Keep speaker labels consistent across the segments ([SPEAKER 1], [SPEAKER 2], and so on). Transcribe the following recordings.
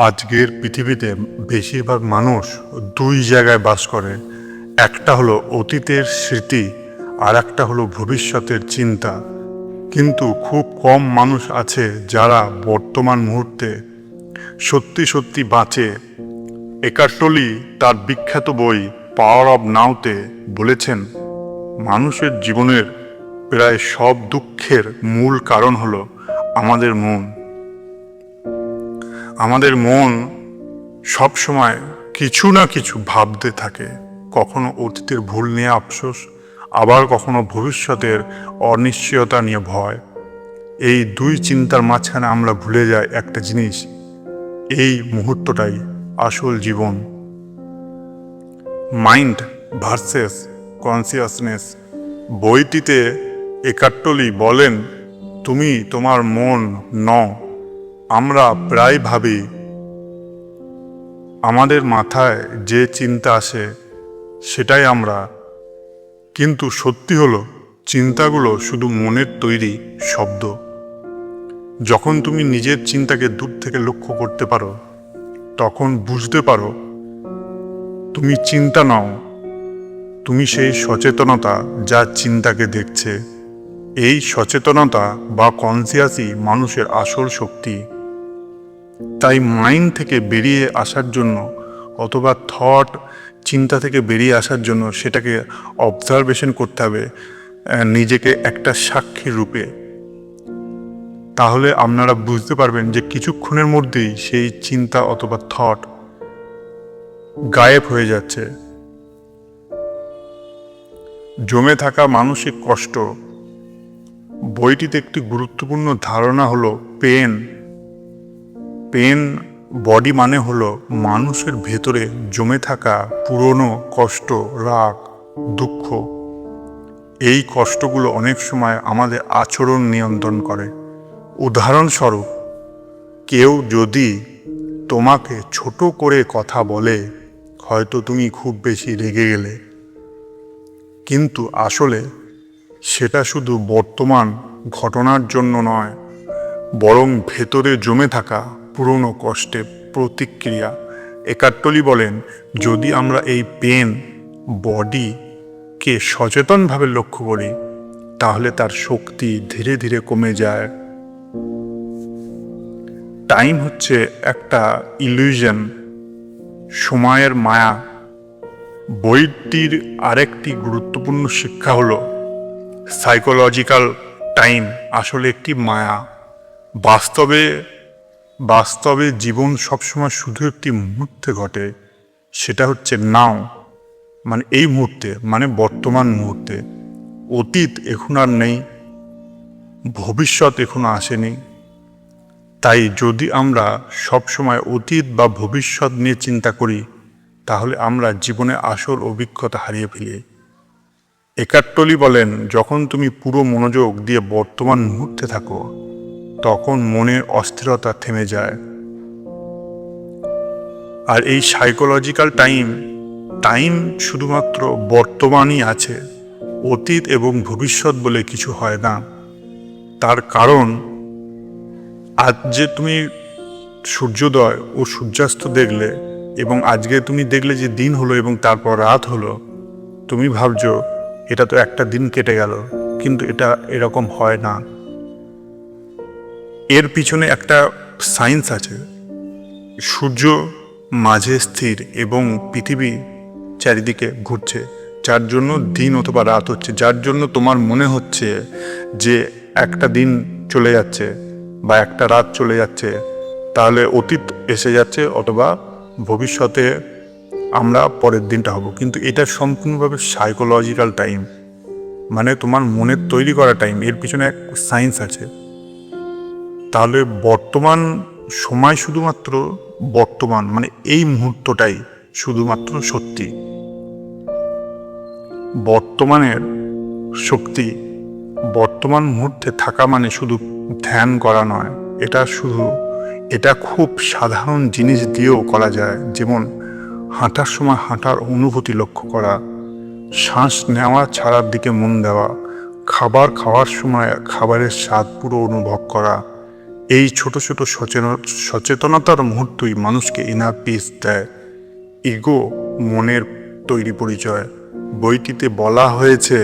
[SPEAKER 1] আজকের পৃথিবীতে বেশিরভাগ মানুষ দুই জায়গায় বাস করে। একটা হলো অতীতের স্মৃতি, আর একটা হলো ভবিষ্যতের চিন্তা। কিন্তু খুব কম মানুষ আছে যারা বর্তমান মুহূর্তে সত্যি সত্যি বাঁচে। একার্ট টলি তার বিখ্যাত বই পাওয়ার অব নাওতে বলেছেন, মানুষের জীবনের প্রায় সব দুঃখের মূল কারণ হলো আমাদের মন। আমাদের মন সব সময় কিছু না কিছু ভাবতে থাকে, কখনো অতীতের ভুল নিয়ে আফসোস, আবার কখনো ভবিষ্যতের অনিশ্চয়তা নিয়ে ভয়। এই দুই চিন্তার মাঝখানে আমরা ভুলে যাই একটা জিনিস, এই মুহূর্তটাই আসল জীবন। মাইন্ড ভার্সেস কনসিয়াসনেস বইটিতে একার্ট টলি বলেন, তুমি তোমার মন নও। আমরা প্রায় ভাবি আমাদের মাথায় যে চিন্তা আসে সেটাই আমরা, কিন্তু সত্যি হলো চিন্তাগুলো শুধু মনের তৈরি শব্দ। যখন তুমি নিজের চিন্তাকে দূর থেকে লক্ষ্য করতে পারো, তখন বুঝতে পারো তুমি চিন্তা নও, তুমি সেই সচেতনতা যা চিন্তাকে দেখছে। এই সচেতনতা বা কনসিয়াসই মানুষের আসল শক্তি। তাই মাইন্ড থেকে বেরিয়ে আসার জন্য অথবা থট চিন্তা থেকে বেরিয়ে আসার জন্য সেটাকে অবজারভেশন করতে হবে, নিজেকে একটা সাক্ষীর রূপে। তাহলে আপনারা বুঝতে পারবেন যে কিছুক্ষণের মধ্যেই সেই চিন্তা অথবা থট গায়েব হয়ে যাচ্ছে। জমে থাকা মানসিক কষ্ট বইটিতে একটি গুরুত্বপূর্ণ ধারণা হলো পেন। পেন বডি মানে হলো মানুষের ভেতরে জমে থাকা পুরনো কষ্ট, রাগ, দুঃখ। এই কষ্টগুলো অনেক সময় আমাদের আচরণ নিয়ন্ত্রণ করে। উদাহরণস্বরূপ, কেউ যদি তোমাকে ছোট করে কথা বলে, হয়তো তুমি খুব বেশি রেগে গেলে, কিন্তু আসলে সেটা শুধু বর্তমান ঘটনার জন্য নয়, বরং ভেতরে জমে থাকা পুরনো কষ্টের প্রতিক্রিয়া। একার্ট টলি বলেন, যদি আমরা এই পেন বডিকে সচেতনভাবে লক্ষ্য করি, তাহলে তার শক্তি ধীরে ধীরে কমে যায়। টাইম হচ্ছে একটা ইলিউশন, সময়ের মায়া। বইটির আরেকটি গুরুত্বপূর্ণ শিক্ষা হলো সাইকোলজিক্যাল টাইম আসলে একটি মায়া। বাস্তবে জীবন সবসময় শুধু একটি মুহূর্তে ঘটে, সেটা হচ্ছে নাও, মানে এই মুহূর্তে, মানে বর্তমান মুহূর্তে। অতীত এখন আর নেই, ভবিষ্যৎ এখনো আসেনি। তাই যদি আমরা সবসময় অতীত বা ভবিষ্যৎ নিয়ে চিন্তা করি, তাহলে আমরা জীবনে আসল অভিজ্ঞতা হারিয়ে ফেলি। একার্ট টলি বলেন, যখন তুমি পুরো মনোযোগ দিয়ে বর্তমান মুহূর্তে থাকো, তখন মনের অস্থিরতা থেমে যায়। আর এই সাইকোলজিক্যাল টাইম শুধুমাত্র বর্তমানই আছে, অতীত এবং ভবিষ্যৎ বলে কিছু হয় না। তার কারণ, আজ যে তুমি সূর্যোদয় ও সূর্যাস্ত দেখলে, এবং আজকে তুমি দেখলে যে দিন হলো এবং তারপর রাত হলো, তুমি ভাবছো এটা তো একটা দিন কেটে গেল, কিন্তু এটা এরকম হয় না। এর পিছনে একটা সায়েন্স আছে। সূর্য মাঝে স্থির এবং পৃথিবী চারিদিকে ঘুরছে, যার জন্য দিন অথবা রাত হচ্ছে, যার জন্য তোমার মনে হচ্ছে যে একটা দিন চলে যাচ্ছে বা একটা রাত চলে যাচ্ছে, তাহলে অতীত এসে যাচ্ছে অথবা ভবিষ্যতে আমরা পরের দিনটা হব। কিন্তু এটা সম্পূর্ণভাবে সাইকোলজিক্যাল টাইম, মানে তোমার মনের তৈরি করা টাইম। এর পিছনে এক সায়েন্স আছে। তাহলে বর্তমান সময় শুধুমাত্র বর্তমান, মানে এই মুহূর্তটাই শুধুমাত্র সত্যি। বর্তমানের শক্তি, বর্তমান মুহূর্তে থাকা মানে শুধু ধ্যান করা নয়, এটা খুব সাধারণ জিনিস দিয়েও করা যায়। যেমন হাঁটার সময় হাঁটার অনুভূতি লক্ষ্য করা, শ্বাস নেওয়া ছাড়ার দিকে মন দেওয়া, খাবার খাওয়ার সময় খাবারের স্বাদ পুরো অনুভব করা, এই ছোট ছোট সচেতনতার মুহূর্তই মানুষকে ইনার পিস দেয়। ইগো মনের তৈরি পরিচয়। বইটিতে বলা হয়েছে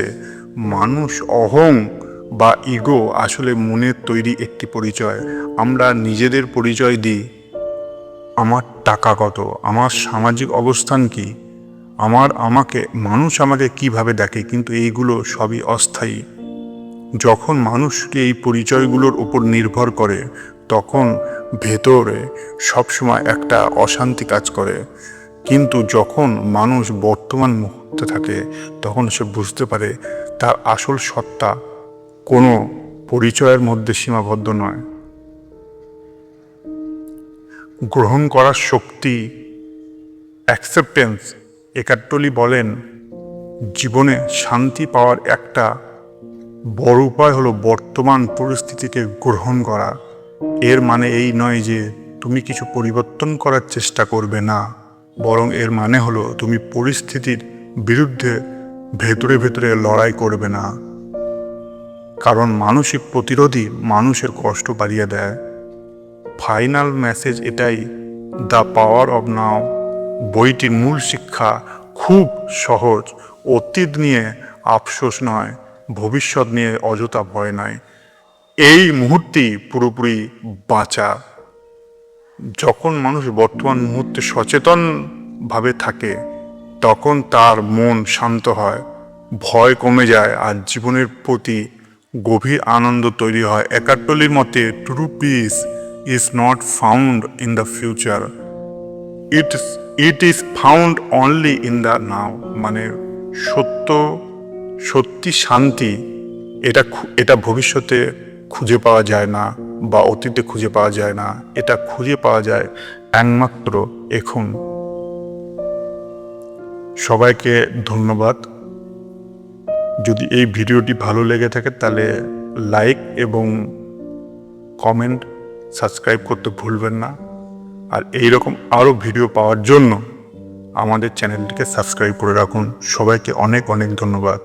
[SPEAKER 1] মানুষ অহং বা ইগো আসলে মনের তৈরি একটি পরিচয়। আমরা নিজেদের পরিচয় দিই, আমার টাকা কত, আমার সামাজিক অবস্থান কি, মানুষ আমাকে কিভাবে দেখে, কিন্তু এইগুলো সবই অস্থায়ী। যখন মানুষকে এই পরিচয়গুলোর উপর নির্ভর করে তখন ভেতরে সবসময় একটা অশান্তি কাজ করে। কিন্তু যখন মানুষ বর্তমান মুহূর্তে থাকে তখন সে বুঝতে পারে তার আসল সত্তা কোনো পরিচয়ের মধ্যে সীমাবদ্ধ নয়। গ্রহণ করার শক্তি, অ্যাকসেপ্টেন্স। একার্ট টলি বলেন জীবনে শান্তি পাওয়ার একটা বড় উপায় হলো বর্তমান পরিস্থিতিকে গ্রহণ করা। এর মানে এই নয় যে তুমি কিছু পরিবর্তন করার চেষ্টা করবে না, বরং এর মানে হলো তুমি পরিস্থিতির বিরুদ্ধে ভেতরে ভেতরে লড়াই করবে না, কারণ মানসিক প্রতিরোধই মানুষের কষ্ট বাড়িয়ে দেয়। ফাইনাল মেসেজ এটাই, দ্য পাওয়ার অব নাও। বইটির মূল শিক্ষা খুব সহজ। অতীত নিয়ে আফসোস নয়, ভবিষ্যৎ নিয়ে অযথা ভয় নয়, এই মুহূর্তেই পুরোপুরি বাঁচা। যখন মানুষ বর্তমান মুহূর্তে সচেতনভাবে থাকে তখন তার মন শান্ত হয়, ভয় কমে যায় আর জীবনের প্রতি গভীর আনন্দ তৈরি হয়। একার্ট টলির মতে true peace is not found in the future, it is found only in the now. মানে সত্যি শান্তি এটা ভবিষ্যতে খুঁজে পাওয়া যায় না বা অতীতে খুঁজে পাওয়া যায় না, এটা খুঁজে পাওয়া যায় একমাত্র এখন। সবাইকে ধন্যবাদ। যদি এই ভিডিওটি ভালো লেগে থাকে তাহলে লাইক এবং কমেন্ট, সাবস্ক্রাইব করতে ভুলবেন না। আর এইরকম আরও ভিডিও পাওয়ার জন্য আমাদের চ্যানেলটিকে সাবস্ক্রাইব করে রাখুন। সবাইকে অনেক অনেক ধন্যবাদ।